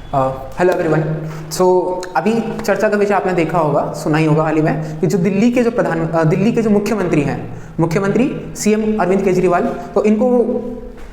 Hello everyone. सो अभी चर्चा का विषय आपने देखा होगा, सुना ही होगा हाल ही में कि जो दिल्ली के जो मुख्यमंत्री हैं, मुख्यमंत्री सीएम अरविंद केजरीवाल, तो इनको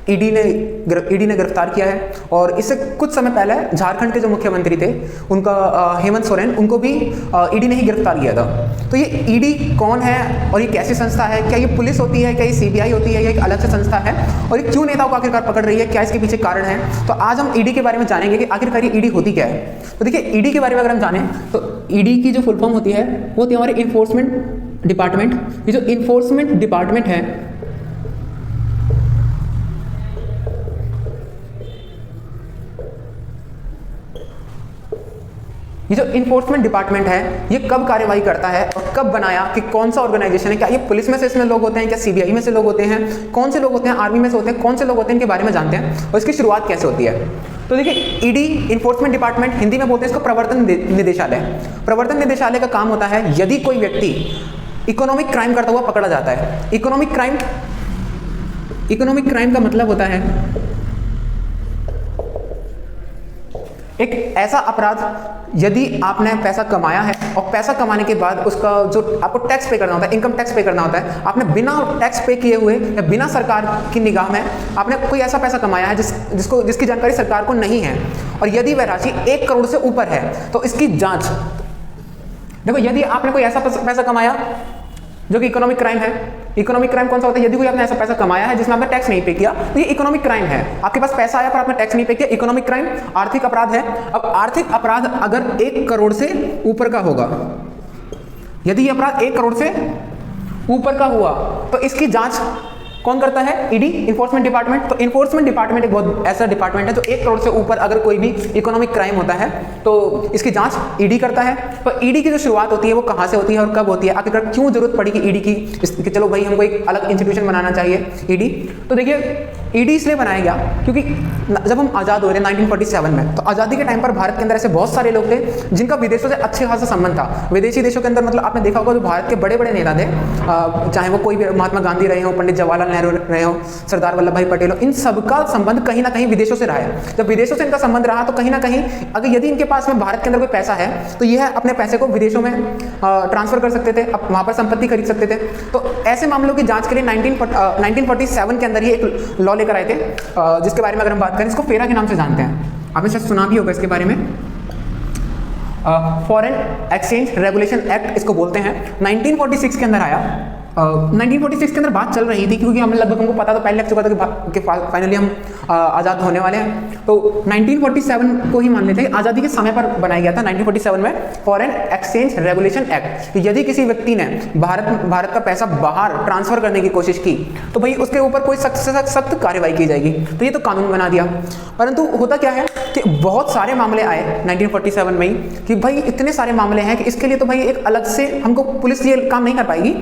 ईडी ने गिरफ्तार किया है। और इससे कुछ समय पहले झारखंड के जो मुख्यमंत्री थे उनका हेमंत सोरेन, उनको भी ईडी ने ही गिरफ्तार किया था। तो ये ईडी कौन है और ये कैसी संस्था है? क्या ये पुलिस होती है, क्या ये सीबीआई होती है, या एक अलग से संस्था है? और ये क्यों नेताओं को आखिरकार पकड़ रही है, क्या इसके पीछे कारण है? तो आज हम ईडी के बारे में जानेंगे कि आखिरकार ये ईडी होती क्या है। तो देखिए, ईडी के बारे में अगर हम जानें तो ईडी की जो फुल फॉर्म होती है वो होती है हमारे इन्फोर्समेंट डिपार्टमेंट। ये जो इन्फोर्समेंट डिपार्टमेंट है, ये जो इन्फोर्समेंट डिपार्टमेंट है ये कब कार्यवाही करता है और कब बनाया, कि कौन सा ऑर्गेनाइजेशन है, क्या ये पुलिस में से इसमें लोग होते हैं, क्या सीबीआई में से लोग होते हैं, कौन से लोग होते हैं, आर्मी में से होते हैं, कौन से लोग होते हैं, इनके बारे में जानते हैं और इसकी शुरुआत कैसे होती है। तो देखिए, ईडी इन्फोर्समेंट डिपार्टमेंट, हिंदी में बोलते हैं इसको प्रवर्तन निदेशालय। प्रवर्तन निदेशालय का काम होता है यदि कोई व्यक्ति इकोनॉमिक क्राइम करता हुआ पकड़ा जाता है। इकोनॉमिक क्राइम का मतलब होता है एक ऐसा अपराध यदि आपने पैसा कमाया है और पैसा कमाने के बाद उसका जो आपको टैक्स पे करना होता है, इनकम टैक्स पे करना होता है, आपने बिना टैक्स पे किए हुए या बिना सरकार की निगाह में आपने कोई ऐसा पैसा कमाया है जिसकी जानकारी सरकार को नहीं है, और यदि वह राशि 1 करोड़ से ऊपर है तो इसकी जांच। देखो, यदि आपने कोई ऐसा पैसा कमाया जो कि इकोनॉमिक क्राइम है। इकोनॉमिक क्राइम कौन सा होता है? यदि कोई आपने ऐसा पैसा कमाया है जिसमें आपने टैक्स नहीं पे किया तो ये इकोनॉमिक क्राइम है। आपके पास पैसा आया पर आपने टैक्स नहीं पे किया, इकोनॉमिक क्राइम, आर्थिक अपराध है। अब आर्थिक अपराध अगर 1 करोड़ से ऊपर का होगा, यदि ये अपराध 1 करोड़ से ऊपर का हुआ तो इसकी जांच कौन करता है? ED, enforcement department. तो इन्फोर्समेंट डिपार्टमेंट एक बहुत ऐसा डिपार्टमेंट है जो 1 करोड़ से ऊपर अगर कोई भी इकोनॉमिक क्राइम होता है तो इसकी जांच ईडी करता है। तो ईडी की जो शुरुआत होती है वो कहाँ से होती है और कब होती है? आखिरकार क्यों जरूरत पड़ी कि ईडी की, कि चलो भाई हमको एक अलग इंस्टीट्यूशन बनाना चाहिए ईडी। तो देखिए, ईडी इसलिए बनाया गया क्योंकि जब हम आज़ाद हो रहे 1947 में, तो आज़ादी के टाइम पर भारत के अंदर ऐसे बहुत सारे लोग थे जिनका विदेशों से अच्छे खासा संबंध था। विदेशी देशों के अंदर मतलब आपने देखा होगा जो भारत के बड़े बड़े नेता थे, चाहे वो कोई भी महात्मा गांधी रहे हो, पंडित जवाहरलाल नेहरू रहे हो, सरदार वल्लभ भाई पटेल हो, इन सबका संबंध कहीं ना कहीं विदेशों से रहा है। जब विदेशों से इनका संबंध रहा तो कहीं ना कहीं अगर यदि इनके पास में भारत के अंदर कोई पैसा है तो यह अपने पैसे को विदेशों में ट्रांसफर कर सकते थे, वहाँ पर संपत्ति खरीद सकते थे। तो ऐसे मामलों की जांच के लिए 1947 के अंदर ही एक लॉ लेकर आए थे, जिसके बारे में अगर हम बात करें, इसको फेरा के नाम से जानते हैं। आपने शायद सुना भी होगा इसके बारे में, फॉरेन एक्सचेंज रेगुलेशन एक्ट इसको बोलते हैं। 1946 के अंदर आया। 1946 के अंदर बात चल रही थी क्योंकि हमें लगभग हमको पता तो पहले लग चुका था कि फाइनली हम आज़ाद होने वाले हैं। तो 1947 को ही मान लेते हैं, आज़ादी के समय पर बनाया गया था 1947 में फॉरेन एक्सचेंज रेगुलेशन एक्ट। यदि किसी व्यक्ति ने भारत का पैसा बाहर ट्रांसफर करने की कोशिश की तो भाई उसके ऊपर कोई सख्त से सख्त कार्रवाई की जाएगी। तो ये तो कानून बना दिया। परंतु होता क्या है कि बहुत सारे मामले आए 1947 में ही कि भाई इतने सारे मामले हैं कि इसके लिए तो भाई एक अलग से हमको पुलिस ये काम नहीं कर पाएगी,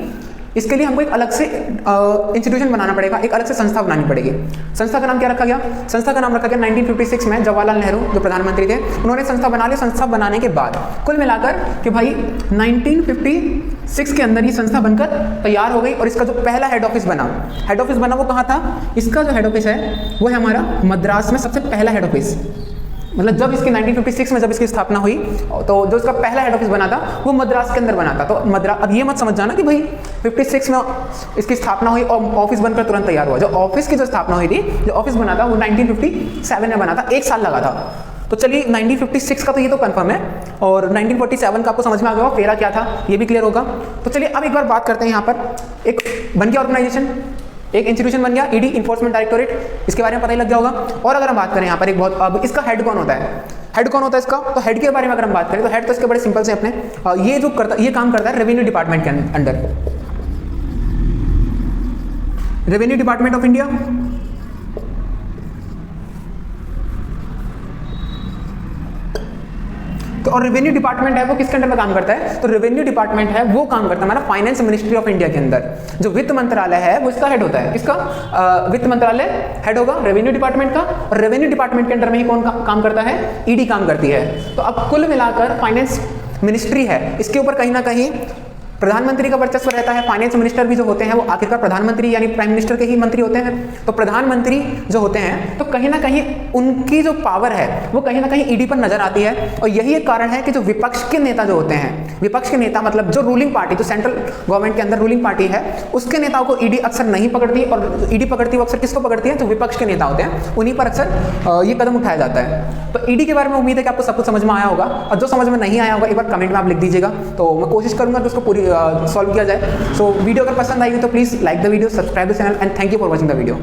इसके लिए हमको एक अलग से इंस्टीट्यूशन बनाना पड़ेगा, एक अलग से संस्था बनानी पड़ेगी। संस्था का नाम क्या रखा गया? संस्था का नाम रखा गया 1956 में जवाहरलाल नेहरू जो प्रधानमंत्री थे उन्होंने संस्था बना ली। संस्था बनाने के बाद कुल मिलाकर कि भाई 1956 के अंदर ये संस्था बनकर तैयार हो गई और इसका जो पहला हेड ऑफिस बना वो कहाँ था? इसका जो हेड ऑफिस है वो है हमारा मद्रास में, सबसे पहला हेड ऑफिस। मतलब जब इसकी 1956 में जब इसकी स्थापना हुई तो जो इसका पहला हेड ऑफिस बना था वो मद्रास के अंदर बना था। तो मद्रास, अब ये मत समझ जाना कि भाई 56 में इसकी स्थापना हुई और ऑफिस बनकर तुरंत तैयार हुआ। जो ऑफिस की जो स्थापना हुई थी, जो ऑफिस बना था वो 1957 में बना था, 1 साल लगा था। तो चलिए 1956 का तो ये तो कंफर्म है, और 1947 का आपको समझ में आ गया फेरा क्या था ये भी क्लियर होगा। तो चलिए अब एक बार बात करते हैं, यहाँ पर एक बन गया ऑर्गेनाइजेशन, एक इंस्टीट्यूशन बन गया ईडी, इन्फोर्समेंट डायरेक्टोरेट, इसके बारे में पता ही लग जाएगा। और अगर हम बात करें यहाँ पर एक बहुत, अब इसका हेड कौन होता है? हेड कौन होता है इसका? तो हेड के बारे में अगर हम बात करें तो हेड तो इसके बड़े सिंपल से अपने ये काम करता है रेवेन्यू डिपार्टमेंट के under, revenue department of India. तो और रेवेन्यू डिपार्टमेंट है वो किसके अंडर में काम करता है? तो रेवेन्यू डिपार्टमेंट है वो काम करता है हमारा फाइनेंस मिनिस्ट्री ऑफ इंडिया के अंदर। जो वित्त मंत्रालय है वो इसका हेड होता है। किसका? वित्त मंत्रालय हेड होगा रेवेन्यू डिपार्टमेंट का, और रेवेन्यू डिपार्टमेंट के अंडर में ही कौन काम करता है? ईडी काम करती है। तो अब कुल मिलाकर फाइनेंस मिनिस्ट्री है, इसके ऊपर कहीं ना कहीं प्रधानमंत्री का वर्चस्व रहता है। फाइनेंस मिनिस्टर भी जो होते हैं वो आखिरकार प्रधानमंत्री यानी प्राइम मिनिस्टर के ही मंत्री होते हैं। तो प्रधानमंत्री जो होते हैं तो कहीं ना कहीं उनकी जो पावर है वो कहीं ना कहीं ईडी पर नजर आती है। और यही एक कारण है कि जो विपक्ष के नेता जो होते हैं, विपक्ष के नेता मतलब जो रूलिंग पार्टी, जो सेंट्रल गवर्नमेंट के अंदर रूलिंग पार्टी है, उसके नेताओं को ईडी अक्सर नहीं पकड़ती। और ईडी पकड़ती वो अक्सर किसको पकड़ती है? जो विपक्ष के नेता होते हैं उन्हीं पर अक्सर ये कदम उठाया जाता है। तो ईडी के बारे में उम्मीद है कि आपको सब कुछ समझ में आया होगा, और जो समझ में नहीं आया होगा एक बार कमेंट में आप लिख दीजिएगा, तो मैं कोशिश करूंगा कि उसको पूरी सॉल्व किया जाए। सो वीडियो अगर पसंद आएगी तो please like the video, subscribe the channel and thank you for watching the video.